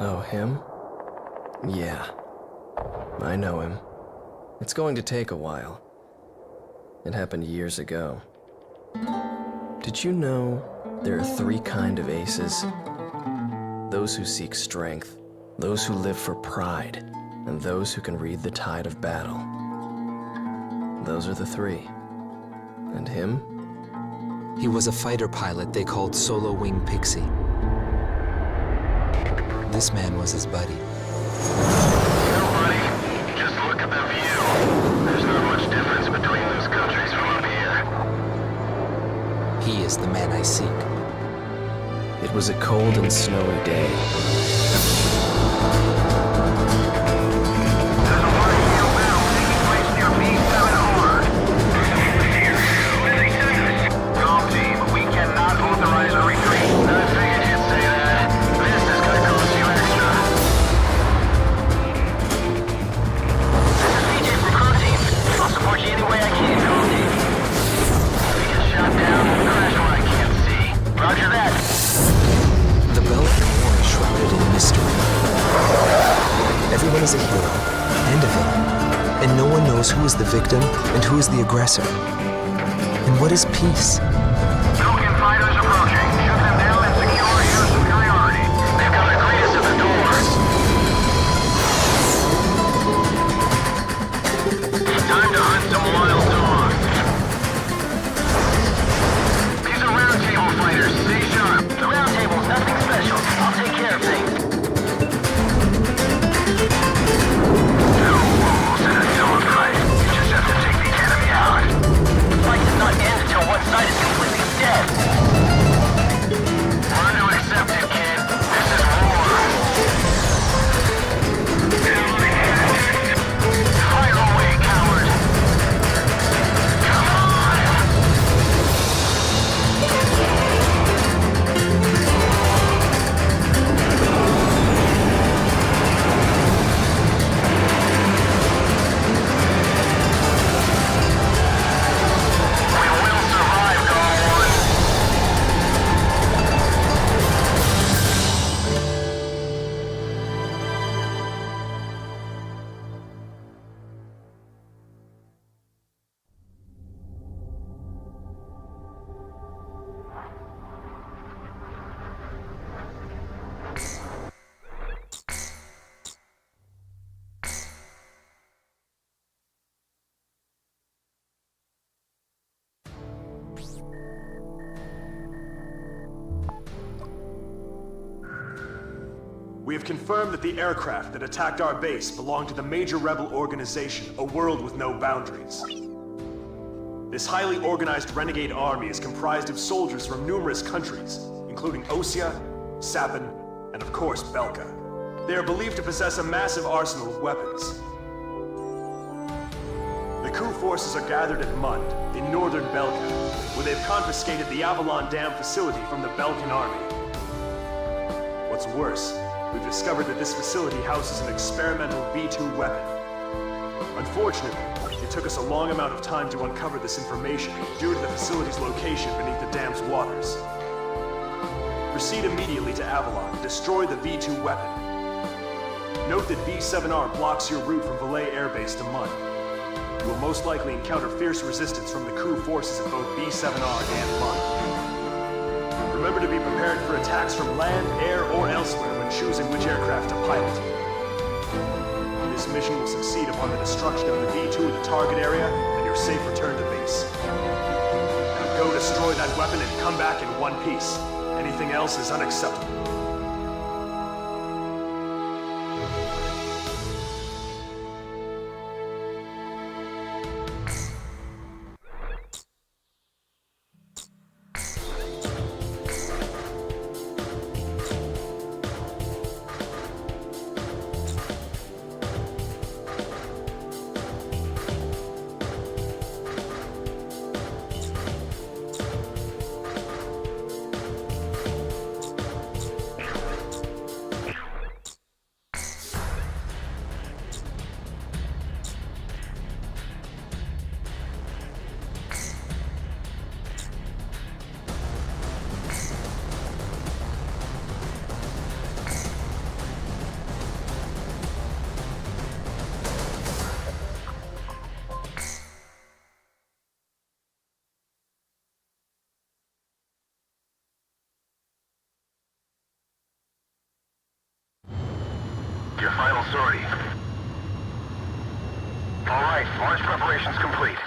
Oh, him? Yeah. I know him. It's going to take a while. It happened years ago. Did you know there are 3 kinds of aces? Those who seek strength, those who live for pride, and those who can read the tide of battle. Those are the 3. And him? He was a fighter pilot they called Solo Wing Pixie. This man was his buddy. Nobody, just look at the view. There's not much difference between those countries from up here. He is the man I seek. It was a cold and snowy day. There's a large scale battle taking place near B7R. Calm team, we cannot authorize a retreat. I figured you'd say that. This is gonna cost you extra. This is CJ from Crew Team. I'll support you any way I can, Calm team. We get shot down and crash when I can't see. Roger that. The Belkin War is shrouded in mystery. Everyone is a hero and a villain, and no one knows who is the victim and who is the aggressor. And what is peace? Belkin fighters approaching. Shoot them down and secure air superiority. They've got the greatest of the doors. Time to hunt some wild dogs. These are round table fighters. Stay sharp. The round table's nothing special. I'll take care of things. No rules in a dogfight. You just have to take the enemy out. The fight does not end until one side is completely dead. Learn to accept it, kid. This is war. Fire away, coward. Come on! We will survive, Gone One. We have confirmed that the aircraft that attacked our base belonged to the major rebel organization, A World with No Boundaries. This highly organized renegade army is comprised of soldiers from numerous countries, including Osea, Sapin, and of course Belka. They are believed to possess a massive arsenal of weapons. The coup forces are gathered at Mund, in northern Belka, where they've confiscated the Avalon Dam facility from the Belkan army. What's worse, we've discovered that this facility houses an experimental V2 weapon. Unfortunately, it took us a long amount of time to uncover this information due to the facility's location beneath the dam's waters. Proceed immediately to Avalon and destroy the V2 weapon. Note that B7R blocks your route from Valais Air Base to Mund. You will most likely encounter fierce resistance from the crew forces at both B7R and Mund. Remember to be prepared for attacks from land, air, or elsewhere when choosing which aircraft to pilot. This mission will succeed upon the destruction of the V2 in the target area and your safe return to base. Now go destroy that weapon and come back in one piece. Anything else is unacceptable. sortie. All right, launch preparations complete.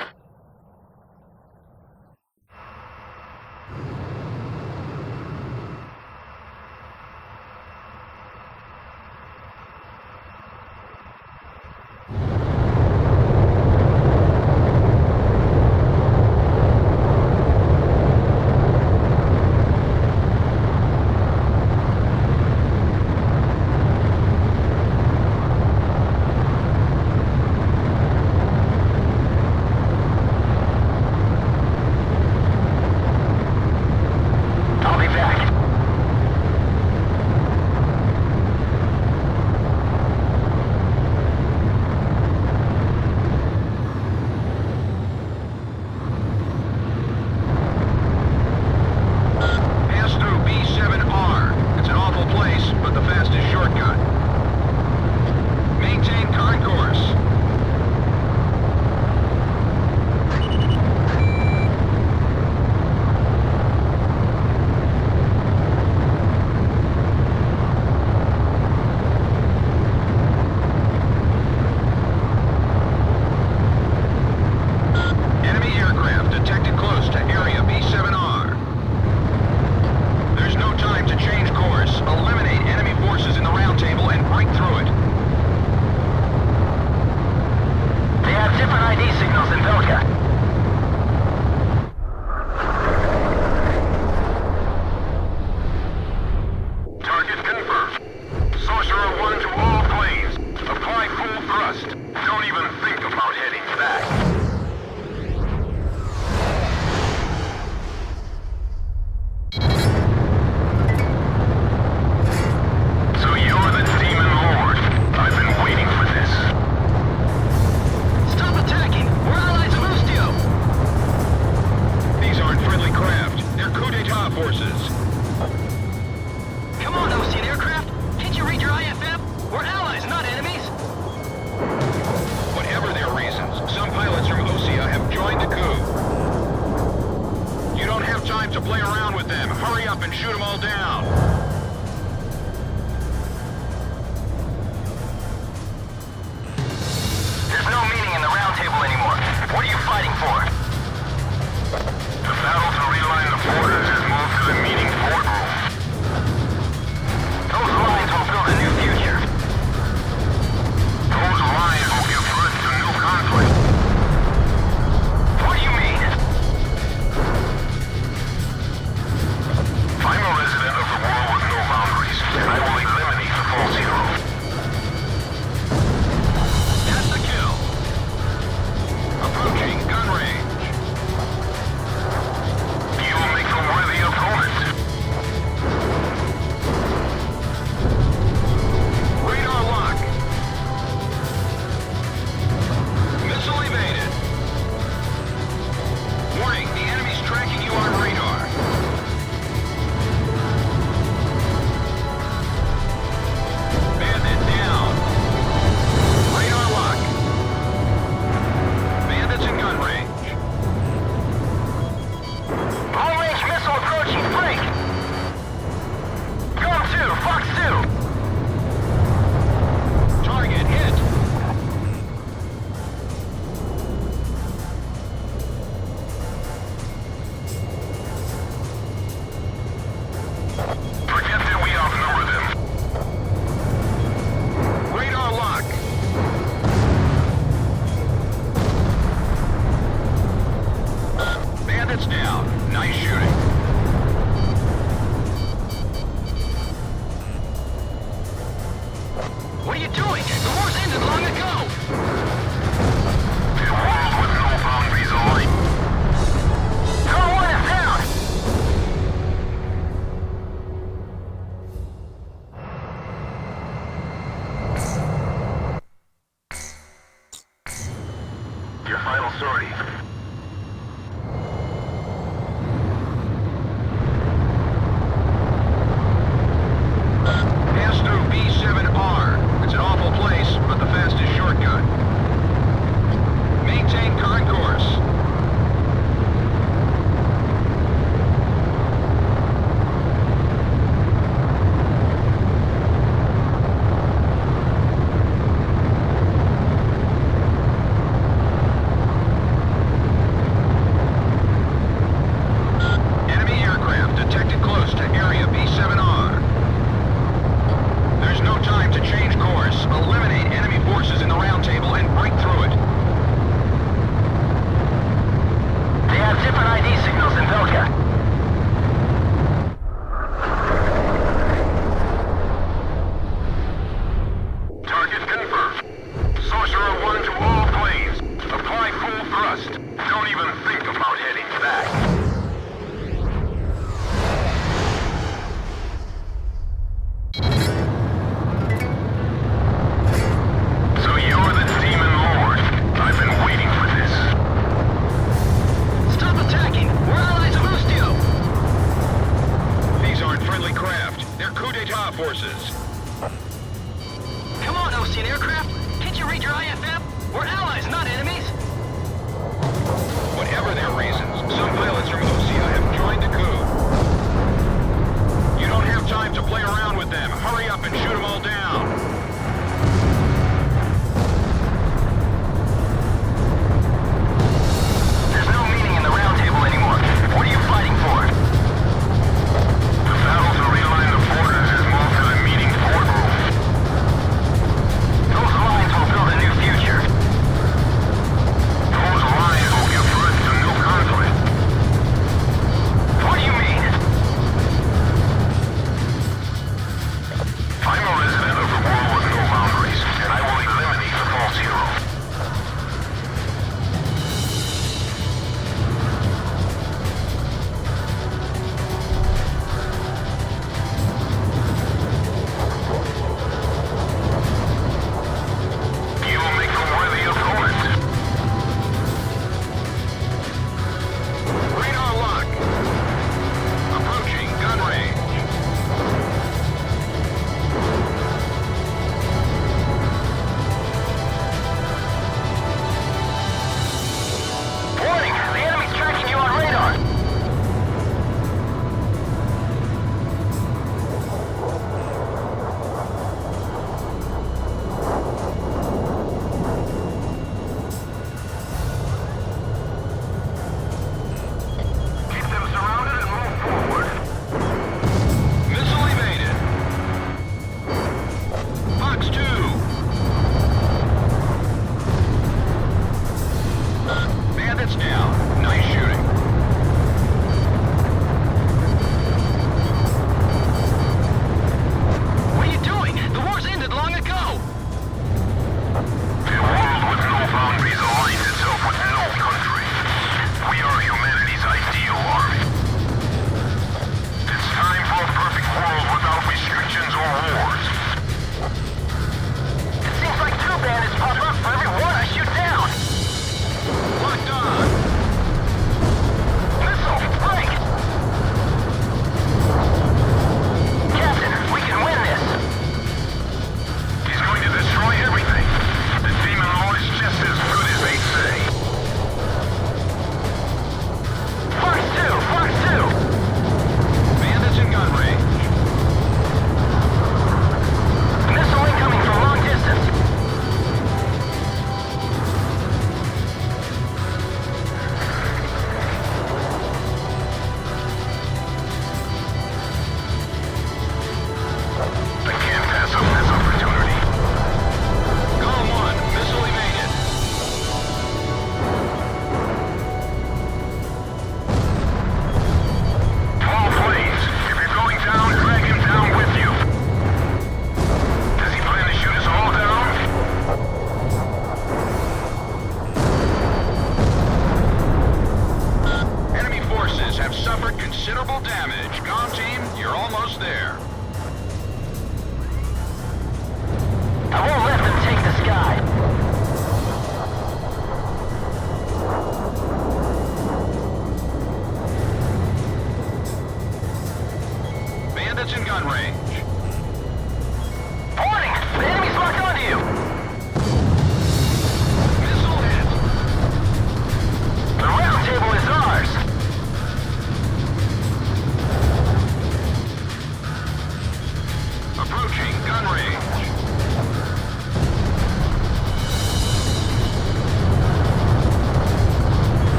We're allies, not enemies! Whatever their reasons, some pilots from Lucia have joined the coup. You don't have time to play around with them. Hurry up and shoot them all down. There's no meaning in the round table anymore. What are you fighting for? The battle to realign the borders is more for the meeting boardroom. Those lines will build a new future.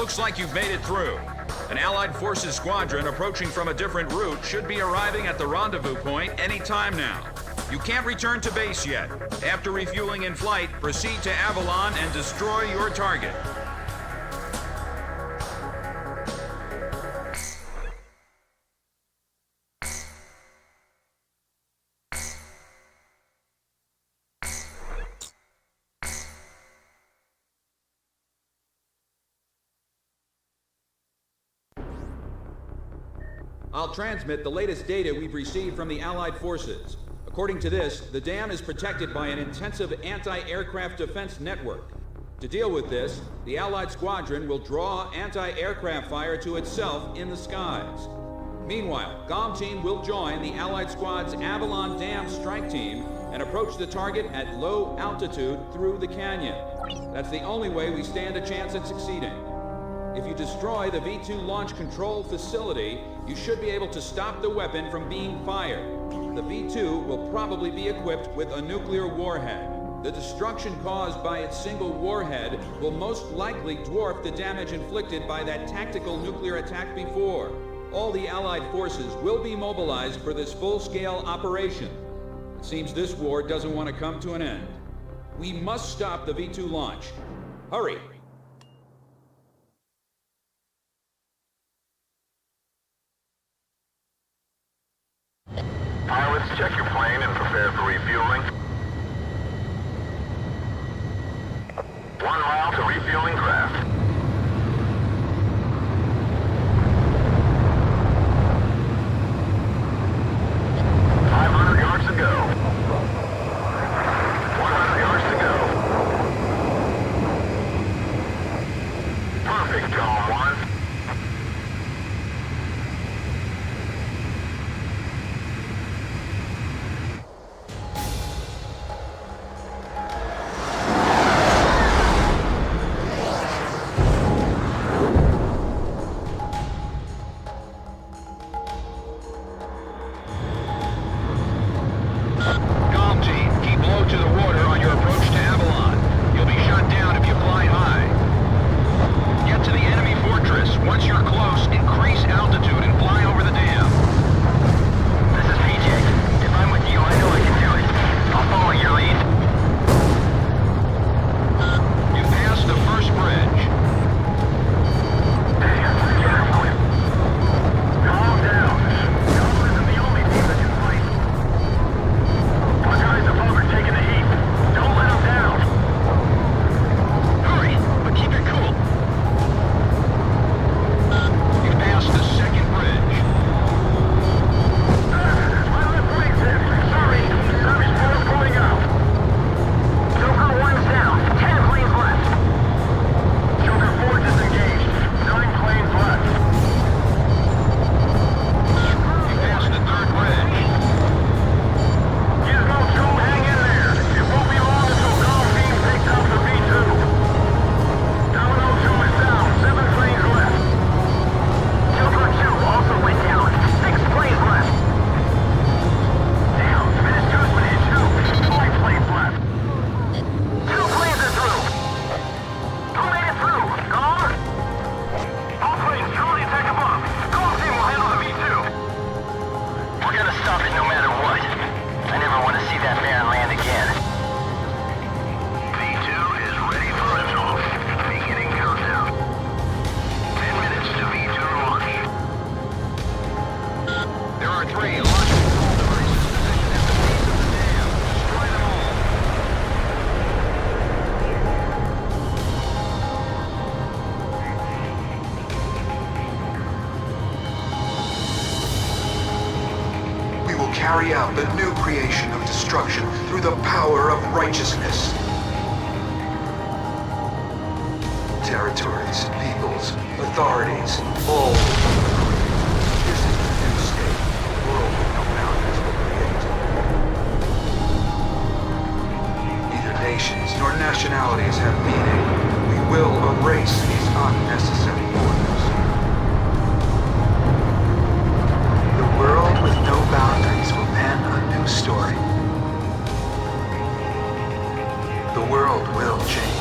looks like you've made it through. An Allied Forces squadron approaching from a different route should be arriving at the rendezvous point any time now. You can't return to base yet. After refueling in flight, proceed to Avalon and destroy your target. I'll transmit the latest data we've received from the Allied forces. According to this, the dam is protected by an intensive anti-aircraft defense network. To deal with this, the Allied squadron will draw anti-aircraft fire to itself in the skies. Meanwhile, GOM team will join the Allied squad's Avalon Dam strike team and approach the target at low altitude through the canyon. That's the only way we stand a chance at succeeding. If you destroy the V2 launch control facility, you should be able to stop the weapon from being fired. The V2 will probably be equipped with a nuclear warhead. The destruction caused by its single warhead will most likely dwarf the damage inflicted by that tactical nuclear attack before. All the Allied forces will be mobilized for this full-scale operation. It seems this war doesn't want to come to an end. We must stop the V2 launch. Hurry! Pilots, check your plane and prepare for refueling. 1 mile to refueling craft. Yards to go. 100 yards to go. Perfect, Column 1. Carry out the new creation of destruction through the power of righteousness. Territories, peoples, authorities, all this is the new state. A world with no boundaries will create. Neither nations nor nationalities have meaning. We will erase these unnecessary borders. The world with no boundaries will pen a new story. The world will change.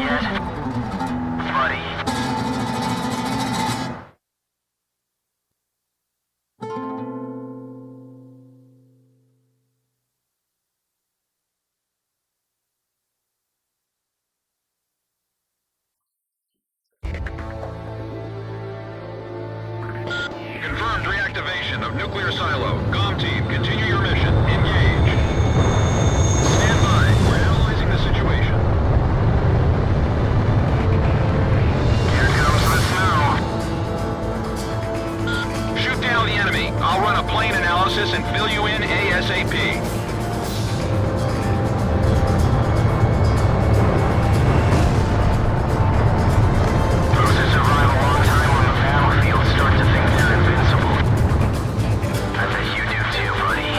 yet? Buddy. Confirmed reactivation of nuclear silo. COM team, continue your mission. Engage. Stand by. We're analyzing the situation. Here comes the snow. Shoot down the enemy. I'll run a plane analysis and fill you in ASAP. Those who survive a long time on the battlefield start to think they're invincible. I bet you do too, buddy.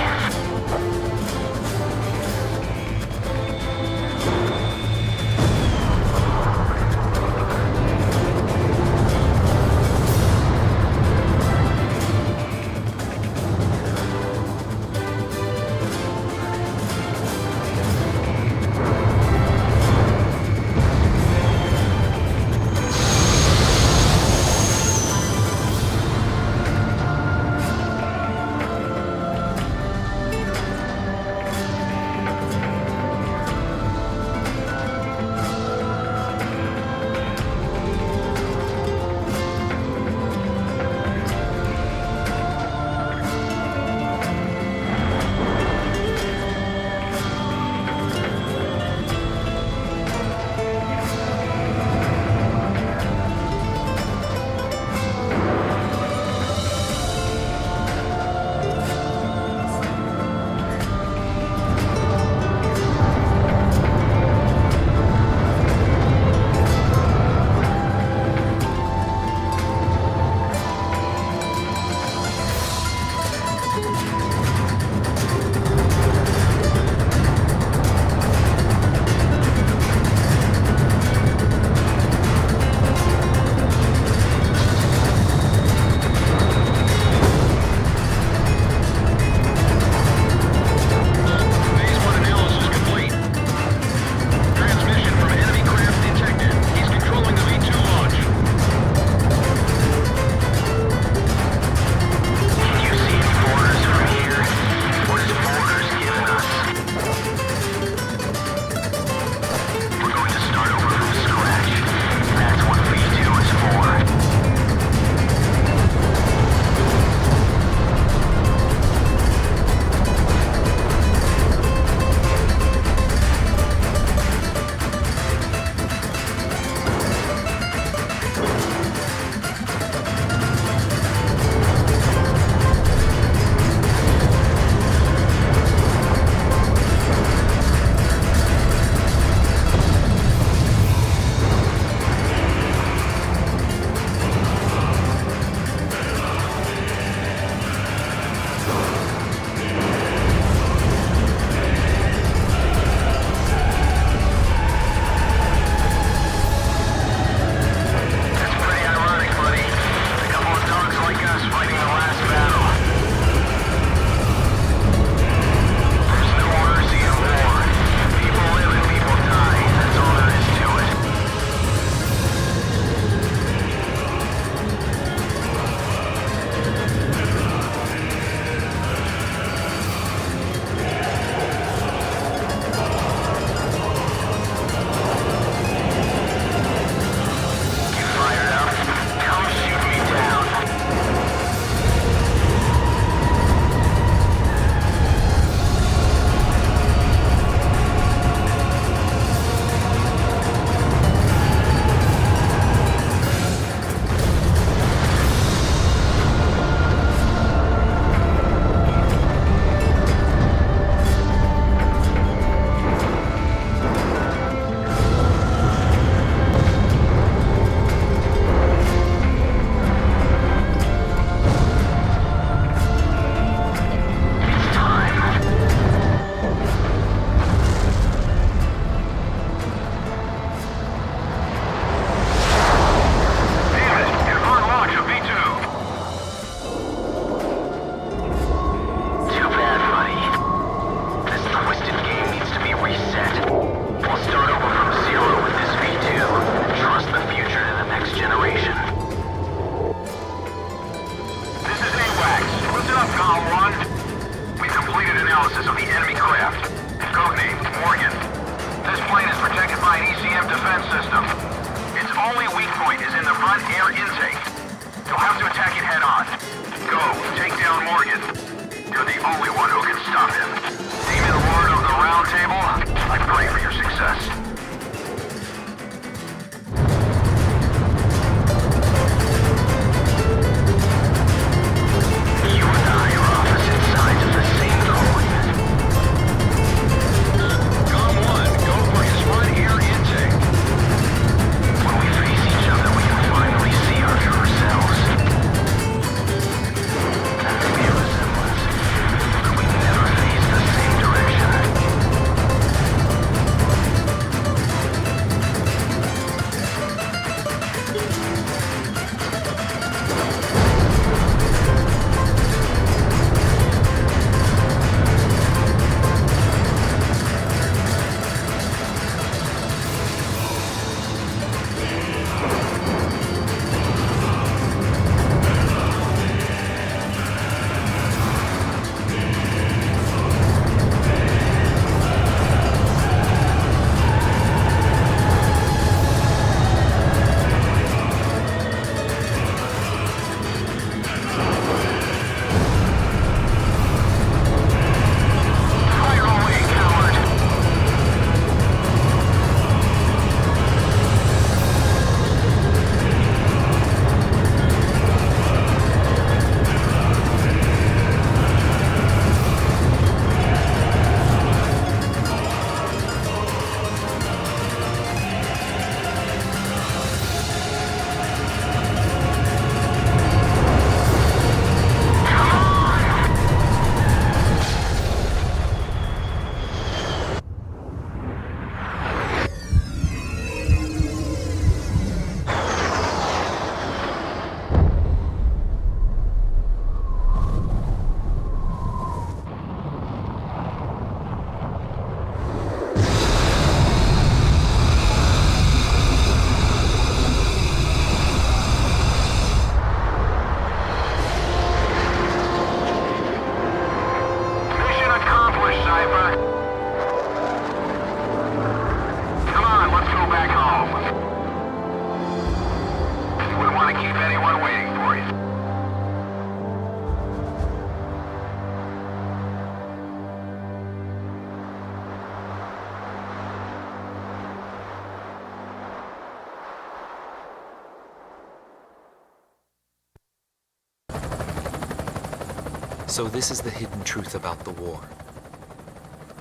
So this is the hidden truth about the war.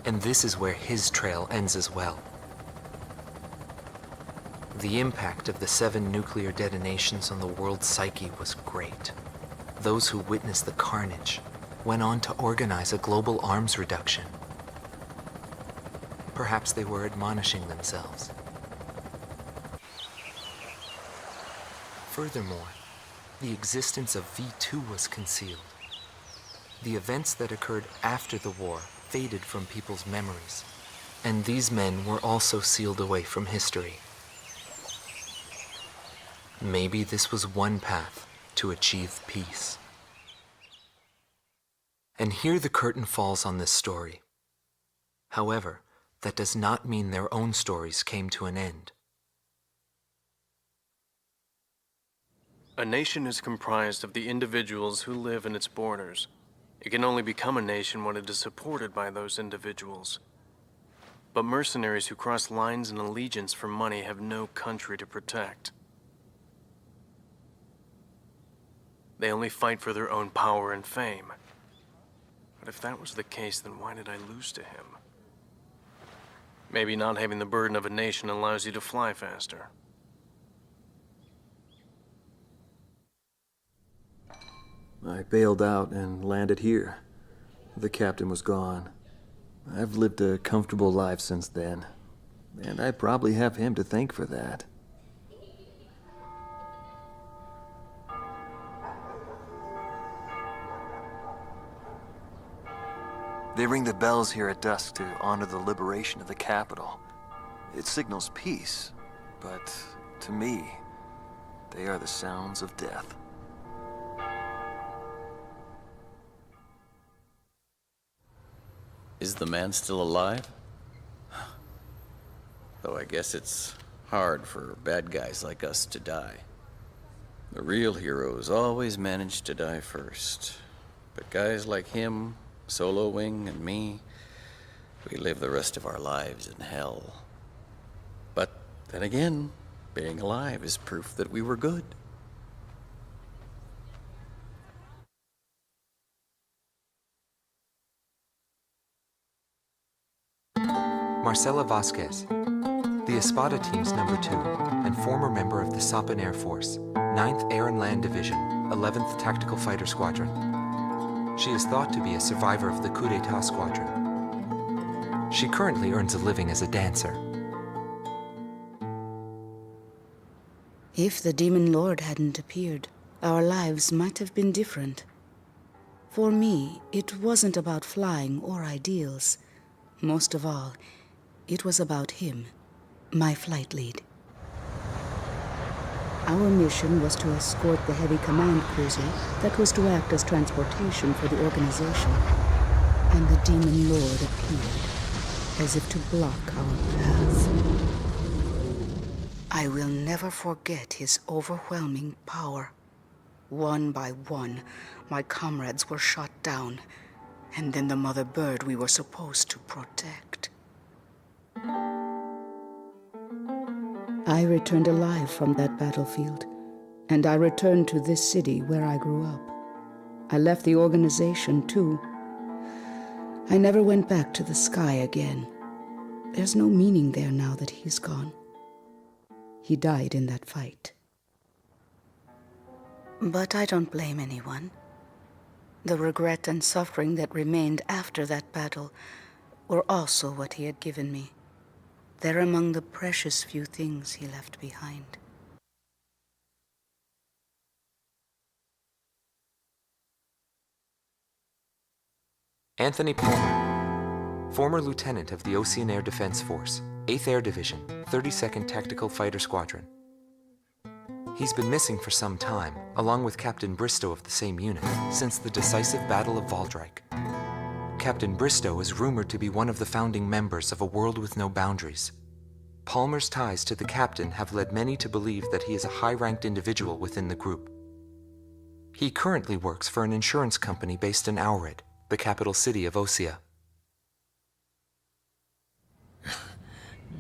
And this is where his trail ends as well. The impact of the 7 nuclear detonations on the world's psyche was great. Those who witnessed the carnage went on to organize a global arms reduction. Perhaps they were admonishing themselves. Furthermore, the existence of V2 was concealed. The events that occurred after the war faded from people's memories, and these men were also sealed away from history. Maybe this was one path to achieve peace. And here the curtain falls on this story. However, that does not mean their own stories came to an end. A nation is comprised of the individuals who live in its borders. It can only become a nation when it is supported by those individuals. But mercenaries who cross lines in allegiance for money have no country to protect. They only fight for their own power and fame. But if that was the case, then why did I lose to him? Maybe not having the burden of a nation allows you to fly faster. I bailed out and landed here. The captain was gone. I've lived a comfortable life since then, and I probably have him to thank for that. They ring the bells here at dusk to honor the liberation of the capital. It signals peace, but to me, they are the sounds of death. Is the man still alive? Though I guess it's hard for bad guys like us to die. The real heroes always manage to die first. But guys like him, Solo Wing, and me, we live the rest of our lives in hell. But then again, being alive is proof that we were good. Marcela Vasquez, the Espada Team's number 2 and former member of the Sapan Air Force, 9th Air and Land Division, 11th Tactical Fighter Squadron. She is thought to be a survivor of the coup d'etat squadron. She currently earns a living as a dancer. If the Demon Lord hadn't appeared, our lives might have been different. For me, it wasn't about flying or ideals. Most of all, it was about him, my flight lead. Our mission was to escort the heavy command cruiser that was to act as transportation for the organization. And the Demon Lord appeared, as if to block our path. I will never forget his overwhelming power. One by one, my comrades were shot down, and then the mother bird we were supposed to protect. I returned alive from that battlefield, and I returned to this city where I grew up. I left the organization, too. I never went back to the sky again. There's no meaning there now that he's gone. He died in that fight. But I don't blame anyone. The regret and suffering that remained after that battle were also what he had given me. They're among the precious few things he left behind. Anthony Palmer, former lieutenant of the Ocean Air Defense Force, 8th Air Division, 32nd Tactical Fighter Squadron. He's been missing for some time, along with Captain Bristow of the same unit, since the decisive Battle of Valdreich. Captain Bristow is rumored to be one of the founding members of A World with No Boundaries. Palmer's ties to the captain have led many to believe that he is a high-ranked individual within the group. He currently works for an insurance company based in Aurid, the capital city of Osea.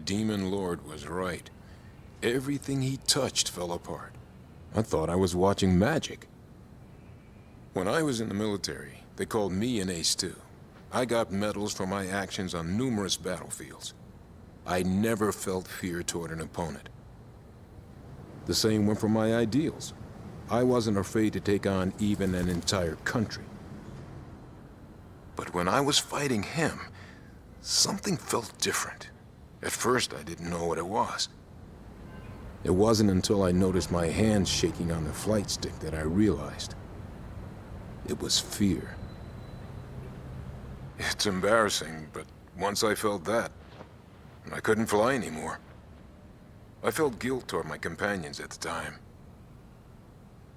Demon Lord was right. Everything he touched fell apart. I thought I was watching magic. When I was in the military, They called me an ace too. I got medals for my actions on numerous battlefields. I never felt fear toward an opponent. The same went for my ideals. I wasn't afraid to take on even an entire country. But when I was fighting him, something felt different. At first, I didn't know what it was. It wasn't until I noticed my hands shaking on the flight stick that I realized. It was fear. It's embarrassing, but once I felt that, I couldn't fly anymore. I felt guilt toward my companions at the time.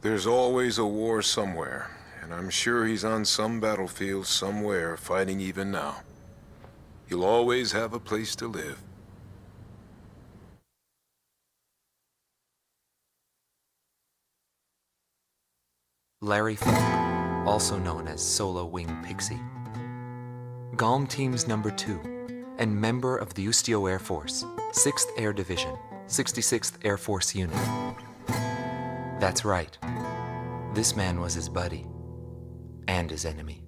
There's always a war somewhere, and I'm sure he's on some battlefield somewhere fighting even now. He'll always have a place to live. Larry Funk, also known as Solo Wing Pixie. GALM Team's number 2, and member of the Ustio Air Force, 6th Air Division, 66th Air Force Unit. That's right. This man was his buddy, and his enemy.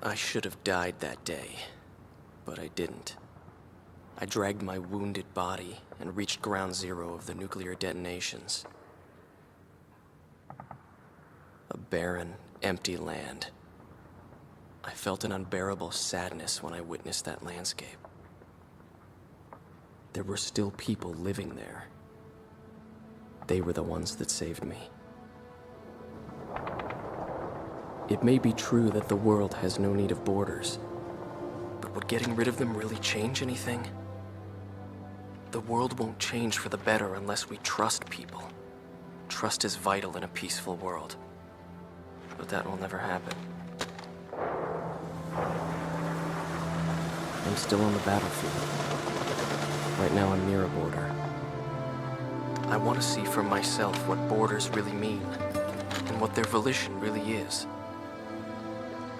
I should have died that day, but I didn't. I dragged my wounded body and reached ground zero of the nuclear detonations. A barren, empty land. I felt an unbearable sadness when I witnessed that landscape. There were still people living there. They were the ones that saved me. It may be true that the world has no need of borders, but would getting rid of them really change anything? The world won't change for the better unless we trust people. Trust is vital in a peaceful world. But that will never happen. I'm still on the battlefield. Right now I'm near a border. I want to see for myself what borders really mean, and what their volition really is.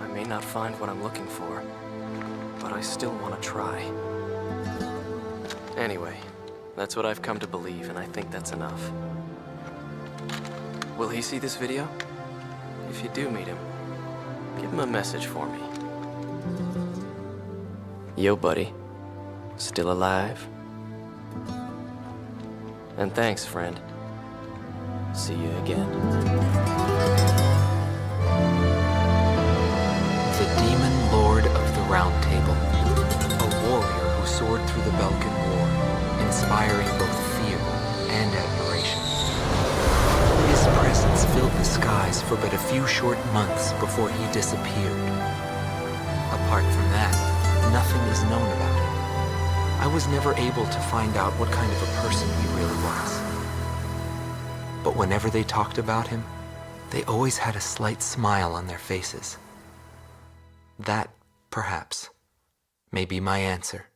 I may not find what I'm looking for, but I still want to try. Anyway, that's what I've come to believe, and I think that's enough. Will he see this video? If you do meet him, give him a message for me. Yo, buddy. Still alive? And thanks, friend. See you again. The Demon Lord of the Round Table. A warrior who soared through the Belkin War, inspiring both fear and admiration. His presence filled the skies for but a few short months before he disappeared. Apart from that, nothing is known about him. I was never able to find out what kind of a person he really was. But whenever they talked about him, they always had a slight smile on their faces. That, perhaps, may be my answer.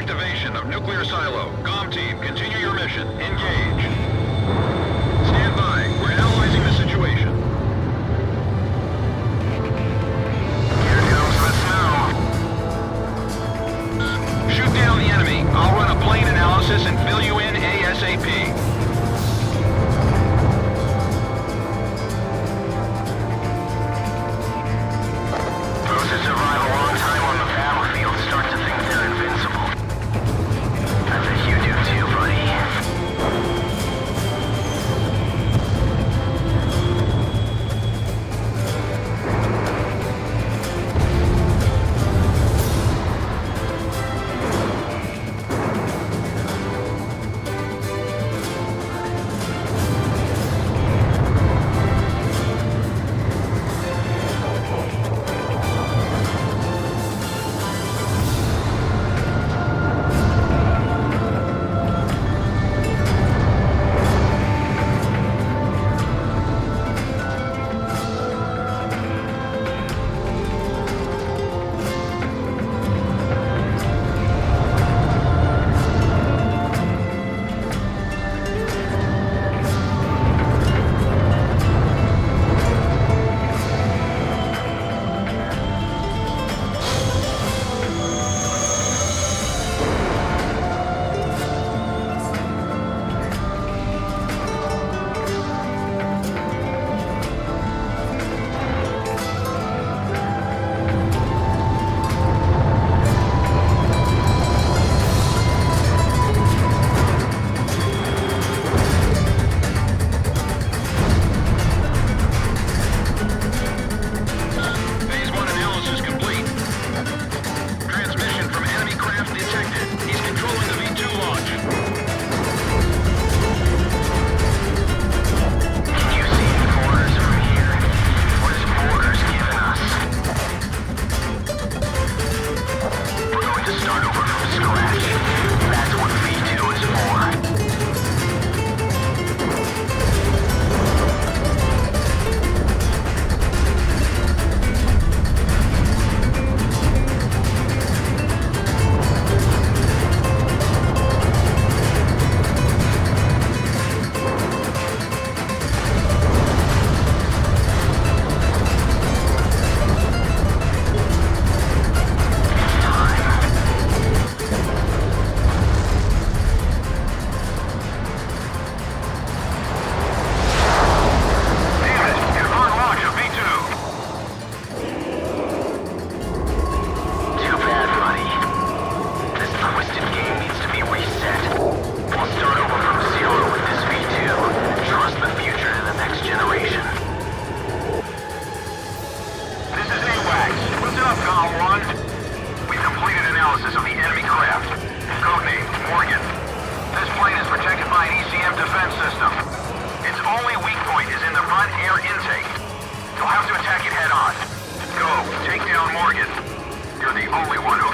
reactivation of nuclear silo. GOM team, continue your mission. Engage. Stand by. We're analyzing the situation. Here comes the snow. Shoot down the enemy. I'll run a plane analysis and fill you in ASAP. Those who survive a long time on the battlefield start to think they're invincible. I bet you do too, buddy. Phase 1 analysis complete. Transmission from enemy craft detected. He's controlling the V2 launch. Can you see any borders from here? What is borders giving us? We're going to start over from scratch. That's what V2 is for. Damn it! You're on launch of V2. Too bad, buddy. This twisted game needs to be reset. We'll start over from zero with this V2. Trust the future to the next generation. This is AWACS. What's up, GOM 1? We've completed analysis of the enemy craft. Codename Morgan. This plane is protected by an ECM defense system. Its only weak point is in the front air intake. You'll have to attack it head on. Go, take down Morgan. You're the only one who